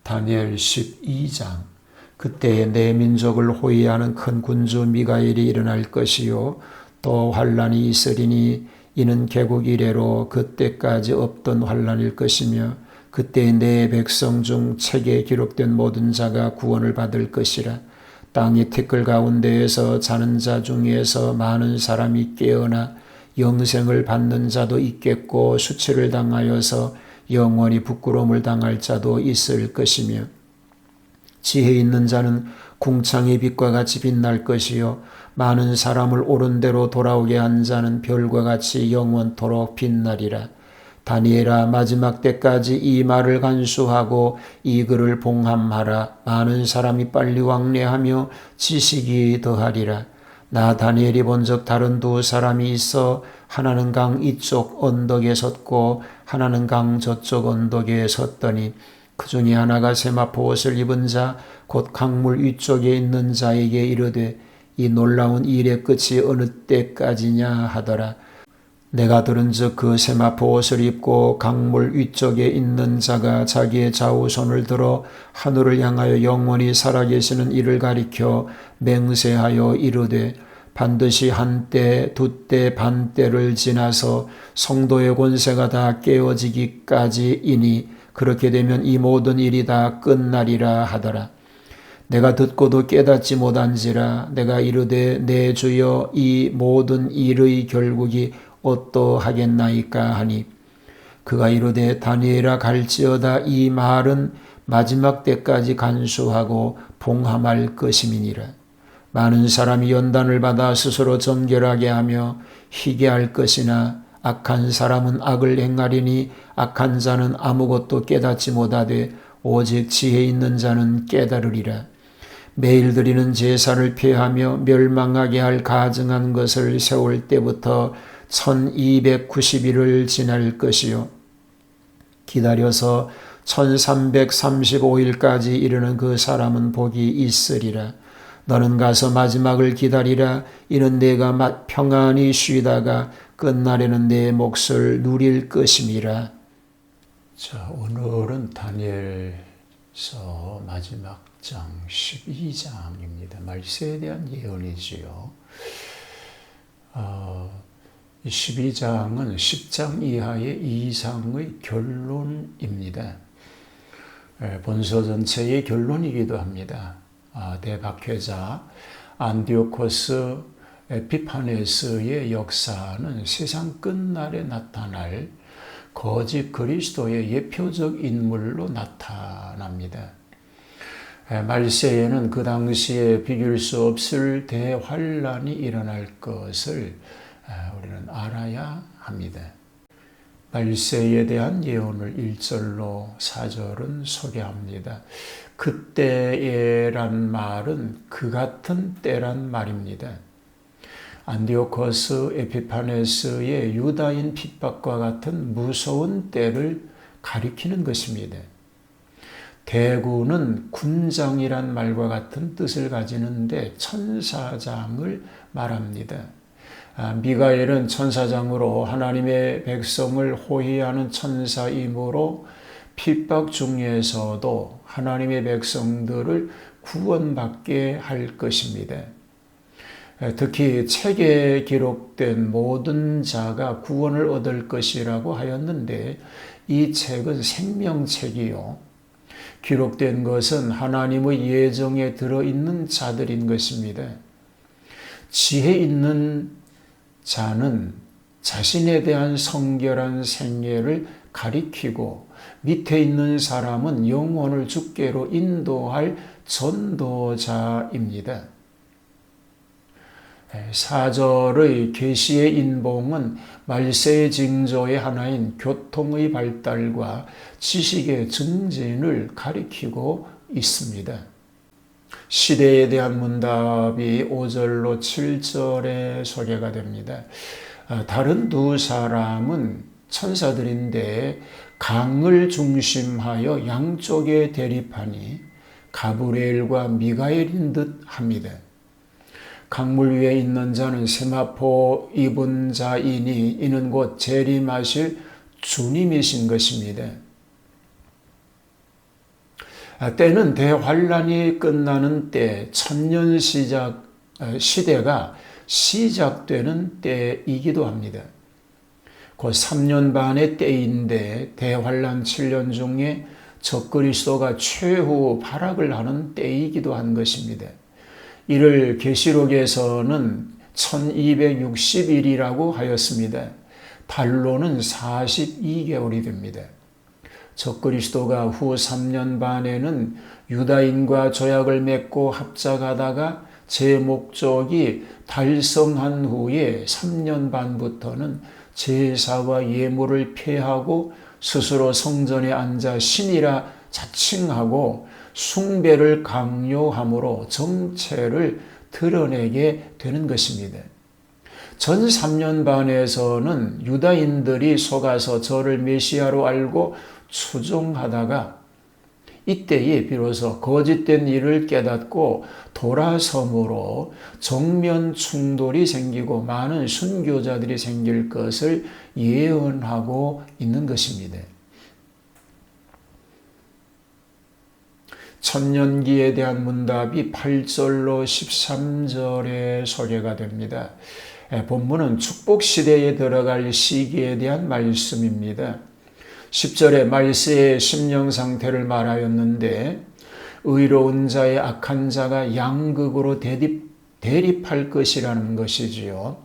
다니엘 12장. 그때에 내 민족을 호위하는 큰 군주 미가엘이 일어날 것이요 또 환란이 있으리니 이는 개국 이래로 그때까지 없던 환란일 것이며 그때에 내 백성 중 책에 기록된 모든 자가 구원을 받을 것이라. 땅의 티끌 가운데에서 자는 자 중에서 많은 사람이 깨어나 영생을 받는 자도 있겠고 수치를 당하여서 영원히 부끄러움을 당할 자도 있을 것이며 지혜 있는 자는 궁창의 빛과 같이 빛날 것이요 많은 사람을 옳은 대로 돌아오게 한 자는 별과 같이 영원토록 빛나리라. 다니엘아, 마지막 때까지 이 말을 간수하고 이 글을 봉함하라. 많은 사람이 빨리 왕래하며 지식이 더하리라. 나 다니엘이 본즉 다른 두 사람이 있어 하나는 강 이쪽 언덕에 섰고 하나는 강 저쪽 언덕에 섰더니 그 중에 하나가 세마포 옷을 입은 자 곧 강물 위쪽에 있는 자에게 이르되 이 놀라운 일의 끝이 어느 때까지냐 하더라. 내가 들은즉 그 세마포 옷을 입고 강물 위쪽에 있는 자가 자기의 좌우 손을 들어 하늘을 향하여 영원히 살아계시는 이를 가리켜 맹세하여 이르되 반드시 한때 두때 반때를 지나서 성도의 권세가 다 깨어지기까지이니 그렇게 되면 이 모든 일이 다 끝나리라 하더라. 내가 듣고도 깨닫지 못한지라. 내가 이르되 내 주여 이 모든 일의 결국이 어떠하겠나이까 하니 그가 이르되 다니엘아 갈지어다 이 말은 마지막 때까지 간수하고 봉함할 것임이니라. 많은 사람이 연단을 받아 스스로 정결하게 하며 희게 할 것이나 악한 사람은 악을 행하리니 악한 자는 아무것도 깨닫지 못하되 오직 지혜 있는 자는 깨달으리라. 매일 드리는 제사를 폐하며 멸망하게 할 가증한 것을 세울 때부터 1290일을 지날 것이요 기다려서 1335일까지 이르는 그 사람은 복이 있으리라. 너는 가서 마지막을 기다리라. 이는 내가 평안히 쉬다가 끝날에는 내 몫을 누릴 것임이라. 자, 오늘은 다니엘서 마지막 장 12장입니다. 말세에 대한 예언이지요. 12장은 10장 이하의 이상의 결론입니다. 본서 전체의 결론이기도 합니다. 대박회자 안디오코스 에피파네스의 역사는 세상 끝날에 나타날 거짓 그리스도의 예표적 인물로 나타납니다. 말세에는 그 당시에 비길 수 없을 대환란이 일어날 것을 우리는 알아야 합니다. 말세에 대한 예언을 1절로 4절은 소개합니다. 그때에란 말은 그 같은 때란 말입니다. 안디오코스 에피파네스의 유다인 핍박과 같은 무서운 때를 가리키는 것입니다. 대구는 군장이란 말과 같은 뜻을 가지는데 천사장을 말합니다. 미가엘은 천사장으로 하나님의 백성을 호위하는 천사이므로 핍박 중에서도 하나님의 백성들을 구원받게 할 것입니다. 특히 책에 기록된 모든 자가 구원을 얻을 것이라고 하였는데 이 책은 생명책이요. 기록된 것은 하나님의 예정에 들어있는 자들인 것입니다. 지혜 있는 자는 자신에 대한 성결한 생애를 가리키고 밑에 있는 사람은 영혼을 주께로 인도할 전도자입니다. 4절의 계시의 인봉은 말세의 징조의 하나인 교통의 발달과 지식의 증진을 가리키고 있습니다. 시대에 대한 문답이 5절로 7절에 소개가 됩니다. 다른 두 사람은 천사들인데 강을 중심하여 양쪽에 대립하니 가브리엘과 미가엘인 듯 합니다. 강물 위에 있는 자는 세마포 입은 자이니 이는 곧 재림하실 주님이신 것입니다. 때는 대환란이 끝나는 때, 천년 시대가 시작되는 때이기도 합니다. 곧 3년 반의 때인데 대환란 7년 중에 적그리스도가 최후 발악을 하는 때이기도 한 것입니다. 이를 계시록에서는 1260일이라고 하였습니다. 달로는 42개월이 됩니다. 적그리스도가 후 3년 반에는 유다인과 조약을 맺고 합작하다가 제 목적이 달성한 후에 3년 반부터는 제사와 예물을 폐하고 스스로 성전에 앉아 신이라 자칭하고 숭배를 강요함으로 정체를 드러내게 되는 것입니다. 전 3년 반에서는 유다인들이 속아서 저를 메시아로 알고 추종하다가 이때에 비로소 거짓된 일을 깨닫고 돌아섬으로 정면 충돌이 생기고 많은 순교자들이 생길 것을 예언하고 있는 것입니다. 천년기에 대한 문답이 8절로 13절에 소개가 됩니다. 본문은 축복시대에 들어갈 시기에 대한 말씀입니다. 10절에 말세의 심령 상태를 말하였는데 의로운 자의 악한 자가 양극으로 대립할 것이라는 것이지요.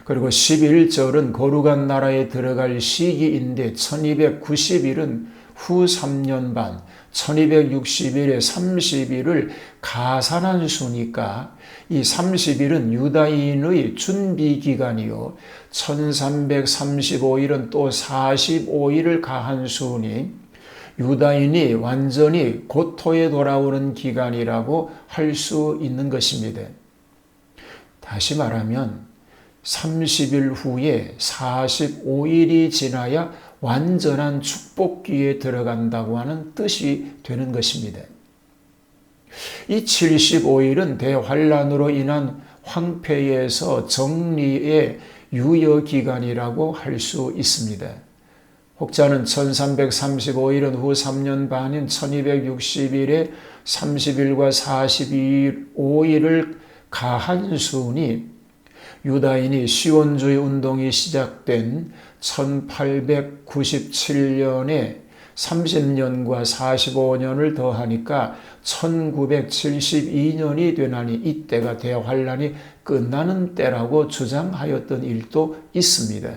그리고 11절은 거룩한 나라에 들어갈 시기인데 1290일은 후 3년 반, 1260일에 30일을 가산한 수니까 이 30일은 유다인의 준비기간이요 1335일은 또 45일을 가한 수니 유다인이 완전히 고토에 돌아오는 기간이라고 할 수 있는 것입니다. 다시 말하면 30일 후에 45일이 지나야 완전한 축복기에 들어간다고 하는 뜻이 되는 것입니다. 이 75일은 대환란으로 인한 황폐에서 정리의 유효기간이라고 할 수 있습니다. 혹자는 1335일은 후 3년 반인 1260일에 30일과 45일을 가한 수니 유다인이 시온주의 운동이 시작된 1897년에 30년과 45년을 더하니까 1972년이 되나니 이때가 대환란이 끝나는 때라고 주장하였던 일도 있습니다.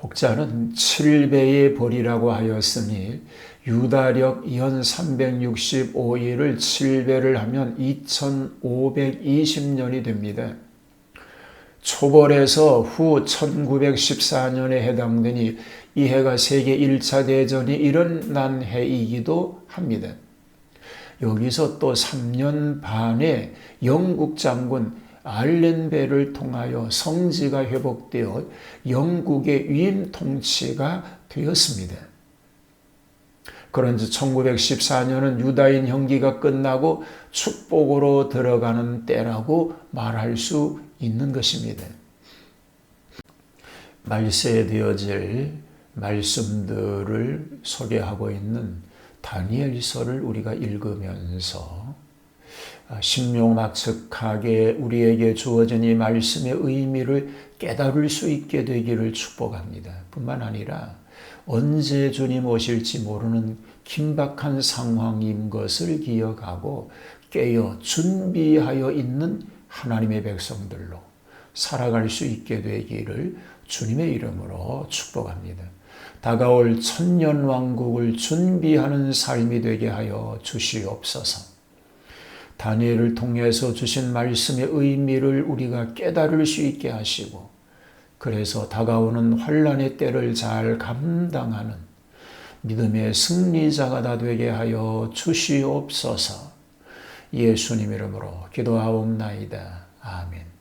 혹자는 7배의 벌이라고 하였으니 유다력 연 365일을 7배를 하면 2520년이 됩니다. 초벌에서 후 1914년에 해당되니 이 해가 세계 1차 대전이 일어난 해이기도 합니다. 여기서 또 3년 반에 영국 장군 알렌베를 통하여 성지가 회복되어 영국의 위임 통치가 되었습니다. 그런지 1914년은 유다인 형기가 끝나고 축복으로 들어가는 때라고 말할 수 있는 것입니다. 말세에 되어질 말씀들을 소개하고 있는 다니엘서를 우리가 읽으면서 신묘막측하게 우리에게 주어진 이 말씀의 의미를 깨달을 수 있게 되기를 축복합니다. 뿐만 아니라 언제 주님 오실지 모르는 긴박한 상황인 것을 기억하고 깨어 준비하여 있는 하나님의 백성들로 살아갈 수 있게 되기를 주님의 이름으로 축복합니다. 다가올 천년왕국을 준비하는 삶이 되게 하여 주시옵소서. 다니엘을 통해서 주신 말씀의 의미를 우리가 깨달을 수 있게 하시고 그래서 다가오는 환난의 때를 잘 감당하는 믿음의 승리자가 다 되게 하여 주시옵소서. 예수님 이름으로 기도하옵나이다. 아멘.